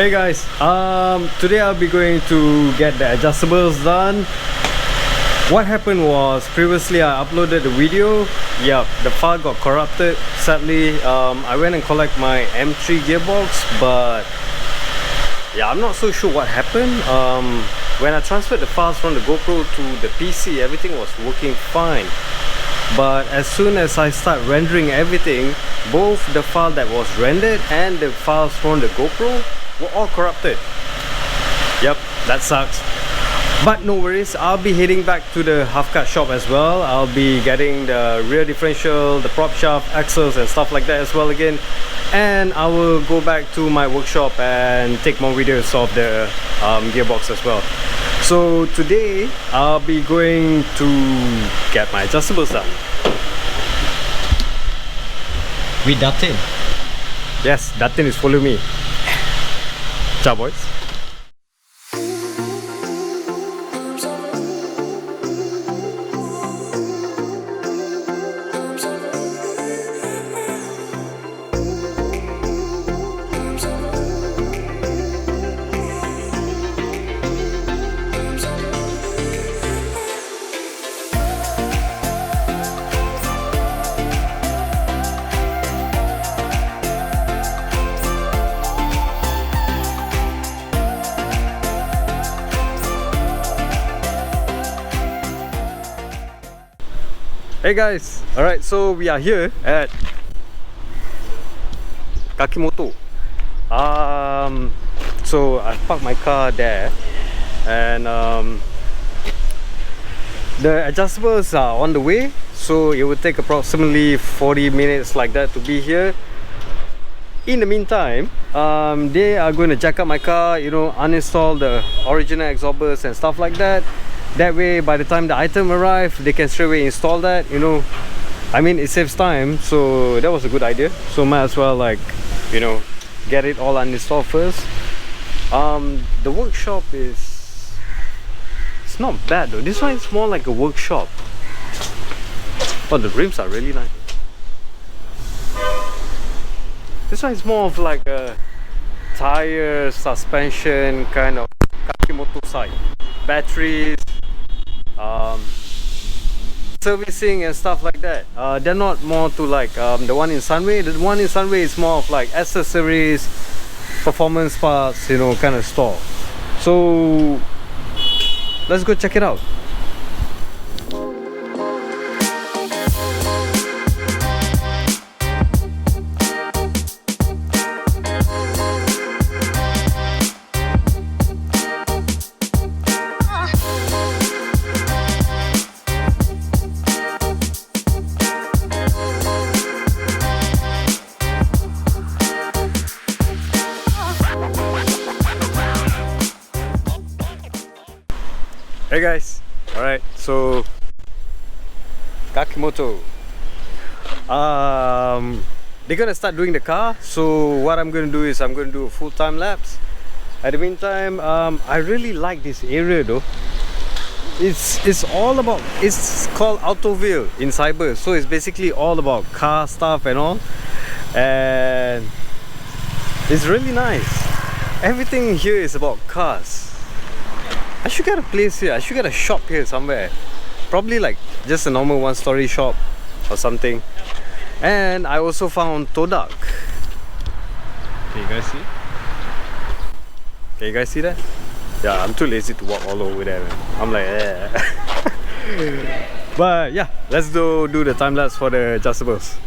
Hey guys, today I'll be going to get the adjustables done. What happened was previously I uploaded a video. Yeah, the file got corrupted. Sadly, I went and collect my M3 gearbox, but yeah, I'm not so sure what happened. When I transferred the files from the GoPro to the PC, everything was working fine. But as soon as I start rendering everything, both the file that was rendered and the files from the GoPro were all corrupted. Yep, that sucks. But no worries, I'll be heading back to the half-cut shop as well. I'll be getting the rear differential, the prop shaft, axles and stuff like that as well again. And I will go back to my workshop and take more videos of the gearbox as well. So today, I'll be going to get my adjustables done. With Datin? Yes, Datin is following me. Ciao boys. Hey guys, alright, so we are here at Kakimotor. So I parked my car there, and the adjustables are on the way, so it will take approximately 40 minutes like that to be here. In the meantime, they are going to jack up my car, you know, uninstall the original absorbers and stuff like that. That way, by the time the item arrives, they can straight away install that, you know. I mean, it saves time, so that was a good idea. So might as well, like, you know, get it all uninstalled first. The workshop is... it's not bad though. This one is more like a workshop. Oh, the rims are really nice. This one is more of like a tire, suspension kind of Kakimotor side. Batteries, servicing and stuff like that. They're not more to like the one in Sunway. The one in Sunway is more of like accessories, performance parts, you know, kind of store. So let's go check it out. Hey guys, alright, so Kakimotor, they're gonna start doing the car. So what I'm gonna do is I'm gonna do a full time lapse. At the meantime, I really like this area though. It's all about, it's called Autoville in Cyber, so it's basically all about car stuff and all, and it's really nice. Everything here is about cars. I should get a place here. I should get a shop here somewhere. Probably like just a normal one-story shop or something. And I also found Todak. Can you guys see? Can you guys see that? Yeah, I'm too lazy to walk all over there, man. I'm like, eh. But yeah, let's go do the time lapse for the adjustables.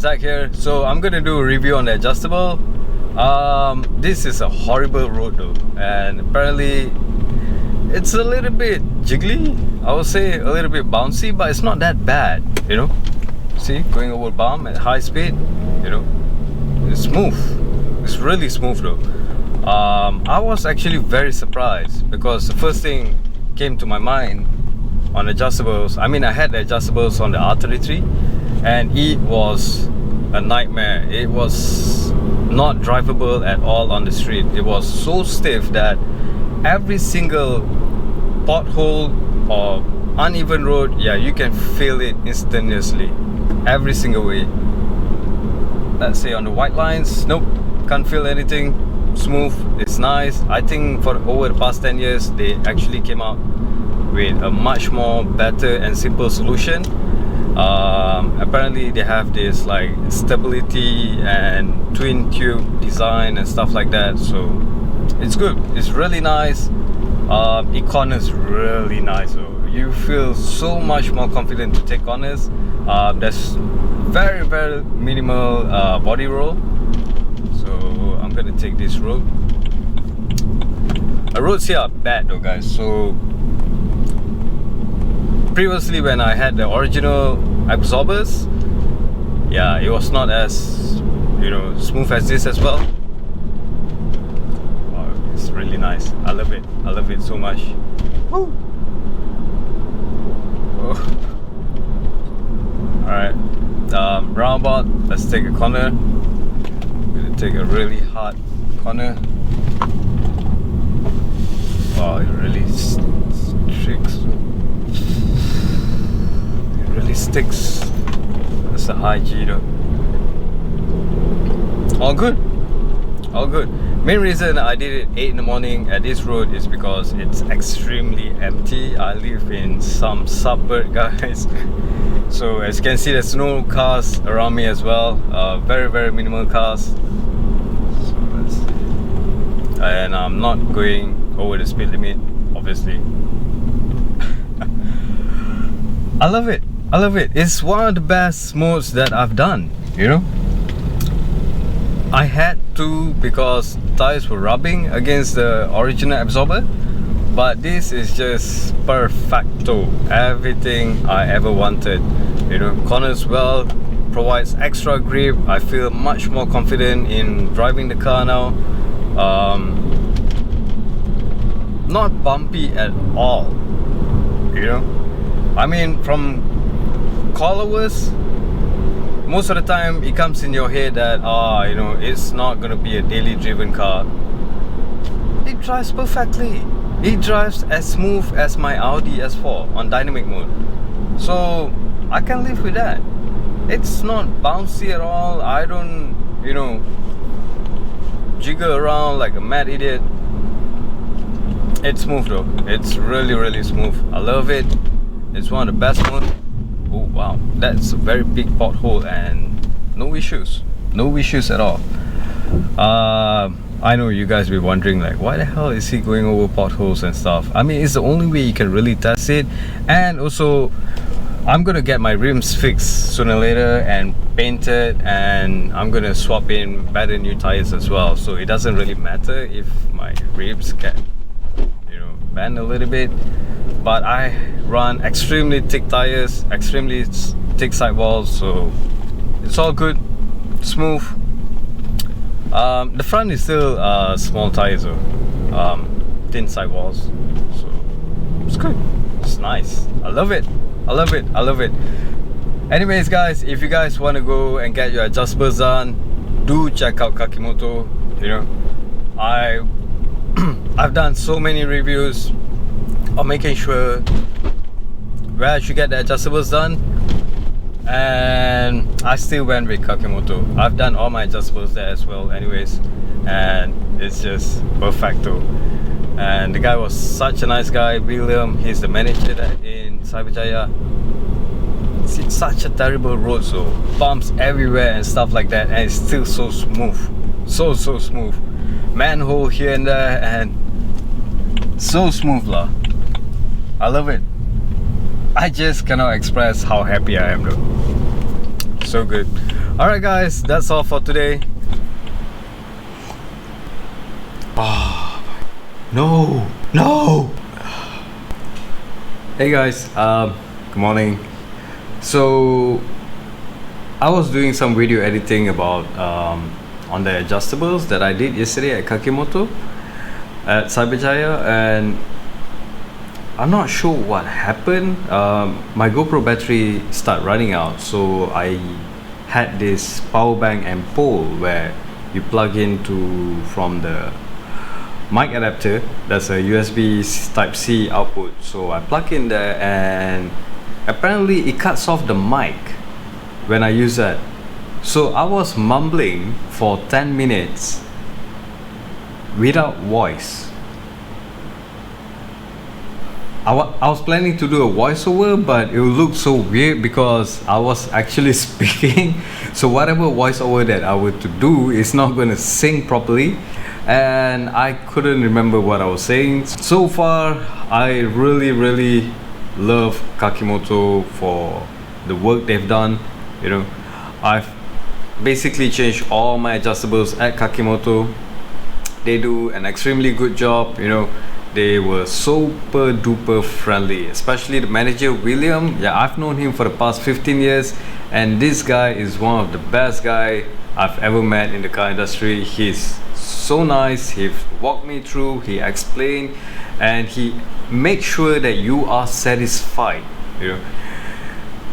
Zach here. So I'm gonna do a review on the adjustable. This is a horrible road though, and apparently it's a little bit jiggly. I would say a little bit bouncy, but it's not that bad, you know. See, going over bump at high speed, you know, it's smooth. It's really smooth though. I was actually very surprised because the first thing came to my mind on adjustables. I mean, I had the adjustables on the R33 and it was a nightmare. It was not drivable at all on the street. It was so stiff that every single pothole or uneven road, yeah, you can feel it instantaneously, every single way. Let's say on the white lines, nope, can't feel anything. Smooth, it's nice. I think for over the past 10 years they actually came out with a much more better and simple solution. Apparently they have this like stability and twin tube design and stuff like that, so it's good. It's really nice. It corners really nice, so you feel so much more confident to take corners. There's very minimal body roll, so I'm gonna take this road. The roads here are bad though, guys. So previously when I had the original absorbers, yeah, it was not as, you know, smooth as this as well. Wow, it's really nice. I love it. I love it so much. Woo! Oh. Alright, roundabout, let's take a corner. I'm gonna take a really hard corner. Wow, it really sticks. It really sticks. That's a high G though. All good. All good. Main reason I did it 8 in the morning at this road is because it's extremely empty. I live in some suburb, guys. So as you can see, there's no cars around me as well. Very minimal cars. So let's see. And I'm not going over the speed limit, obviously. I love it. I love it. It's one of the best modes that I've done, you know. I had to because tires were rubbing against the original absorber, but this is just perfecto. Everything I ever wanted, you know. Corners well, provides extra grip. I feel much more confident in driving the car now. Not bumpy at all, you know. I mean, from coilovers, most of the time it comes in your head that you know, it's not gonna be a daily driven car. It drives perfectly. It drives as smooth as my Audi S4 on dynamic mode, so I can live with that. It's not bouncy at all. I don't, you know, jiggle around like a mad idiot. It's smooth though. It's really smooth. I love it. It's one of the best modes. Oh wow, that's a very big pothole and no issues. No issues at all. I know you guys be wondering like, why the hell is he going over potholes and stuff? I mean, it's the only way you can really test it. And also, I'm gonna get my rims fixed sooner or later and painted, and I'm gonna swap in better new tires as well. So it doesn't really matter if my rims get, you know, bend a little bit. But I run extremely thick tires, extremely thick sidewalls, so it's all good, smooth. The front is still small tires though, thin sidewalls, so it's good. It's nice. I love it. I love it. I love it. Anyways, guys, if you guys want to go and get your adjustables done, do check out Kakimotor. You know, I've done so many reviews on making sure where I should get the adjustables done, and I still went with Kakimotor. I've done all my adjustables there as well anyways, and it's just perfecto. And the guy was such a nice guy, William. He's the manager in Cyberjaya. It's such a terrible road, so bumps everywhere and stuff like that, and it's still so smooth, so smooth. Manhole here and there, and so smooth lah. I love it. I just cannot express how happy I am though. So good. Alright guys, that's all for today. No. Hey guys, good morning. So I was doing some video editing about on the adjustables that I did yesterday at Kakimotor at Cyberjaya, and I'm not sure what happened. My GoPro battery started running out, so I had this power bank and pole where you plug into from the mic adapter. That's a USB type C output, so I plug in there and apparently it cuts off the mic when I use that. So I was mumbling for 10 minutes without voice. I was planning to do a voiceover, but it would look so weird because I was actually speaking. So whatever voiceover that I were to do is not going to sync properly, and I couldn't remember what I was saying. So far, I really love Kakimotor for the work they've done. You know, I've basically changed all my adjustables at Kakimotor. They do an extremely good job. You know, they were super duper friendly, especially the manager William. Yeah, I've known him for the past 15 years, and this guy is one of the best guy I've ever met in the car industry. He's so nice. He walked me through, he explained, and he makes sure that you are satisfied. You know,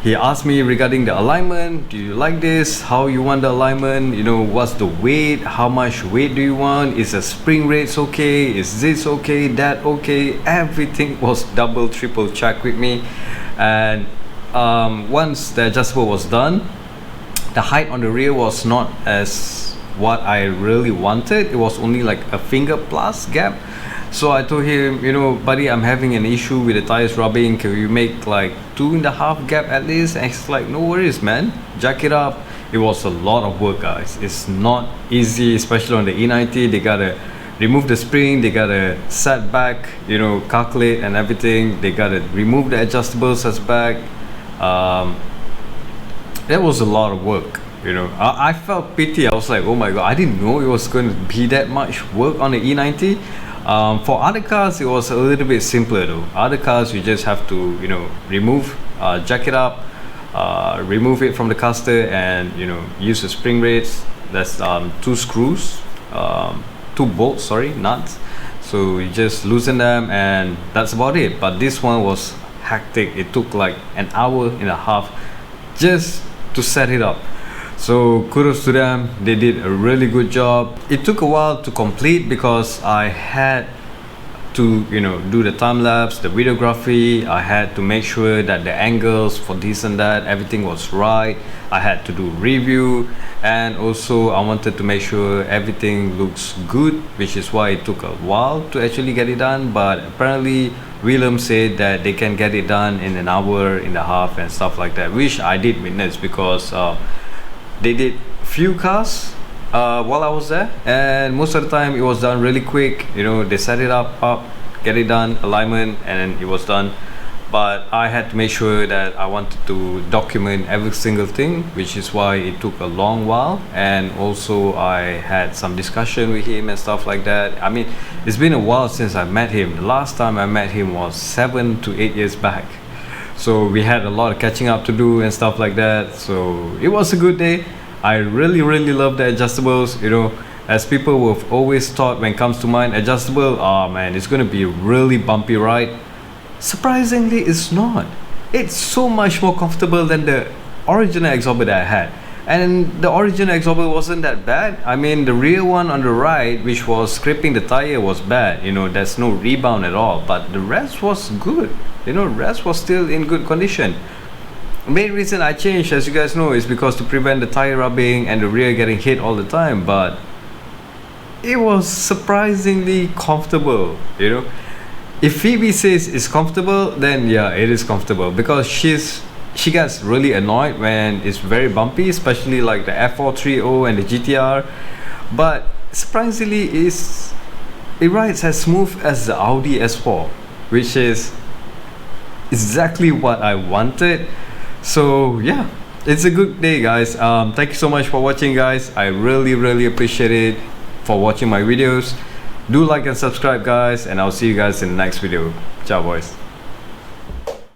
he asked me regarding the alignment. Do you like this? How you want the alignment? You know, what's the weight? How much weight do you want? Is the spring rates okay? Is this okay? That okay? Everything was double, triple check with me. And once the adjustable was done, the height on the rear was not as what I really wanted. It was only like a finger plus gap. So I told him, you know, buddy, I'm having an issue with the tires rubbing. Can you make like 2.5 gap at least? And he's like, no worries, man. Jack it up. It was a lot of work, guys. It's not easy, especially on the E90. They gotta remove the spring. They gotta set back, you know, calculate and everything. They gotta remove the adjustables as back. That was a lot of work. You know, I felt pity. I was like, oh my god, I didn't know it was going to be that much work on the E90. For other cars, it was a little bit simpler though. Other cars, you just have to, you know, remove, jack it up, remove it from the caster, and you know, use the spring rates. That's 2 screws, 2 bolts, sorry, nuts. So you just loosen them, and that's about it. But this one was hectic. It took like an hour and a half just to set it up. So kudos to them, they did a really good job. It took a while to complete because I had to, you know, do the time lapse, the videography. I had to make sure that the angles for this and that, everything was right. I had to do review, and also I wanted to make sure everything looks good, which is why it took a while to actually get it done. But apparently William said that they can get it done in an hour and a half and stuff like that, which I did witness because they did few cars while I was there, and most of the time it was done really quick. You know, they set it up, get it done, alignment, and it was done. But I had to make sure that I wanted to document every single thing, which is why it took a long while. And also I had some discussion with him and stuff like that. I mean, it's been a while since I met him. The last time I met him was 7 to 8 years back. So we had a lot of catching up to do and stuff like that. So it was a good day. I really love the adjustables. You know, as people have always thought when it comes to mine, adjustable, oh man, it's gonna be a really bumpy ride. Surprisingly, it's not. It's so much more comfortable than the original exhauster that I had. And the original exhauster wasn't that bad. I mean, the rear one on the right, which was scraping the tire, was bad. You know, there's no rebound at all. But the rest was good. You know, rest was still in good condition. The main reason I changed, as you guys know, is because to prevent the tire rubbing and the rear getting hit all the time. But it was surprisingly comfortable, you know. If Phoebe says it's comfortable, then yeah, it is comfortable, because she gets really annoyed when it's very bumpy, especially like the F430 and the GTR. But surprisingly, it rides as smooth as the Audi S4, which is exactly what I wanted. So yeah, it's a good day, guys. Thank you so much for watching, guys. I really appreciate it for watching my videos. Do like and subscribe, guys, and I'll see you guys in the next video. Ciao, boys.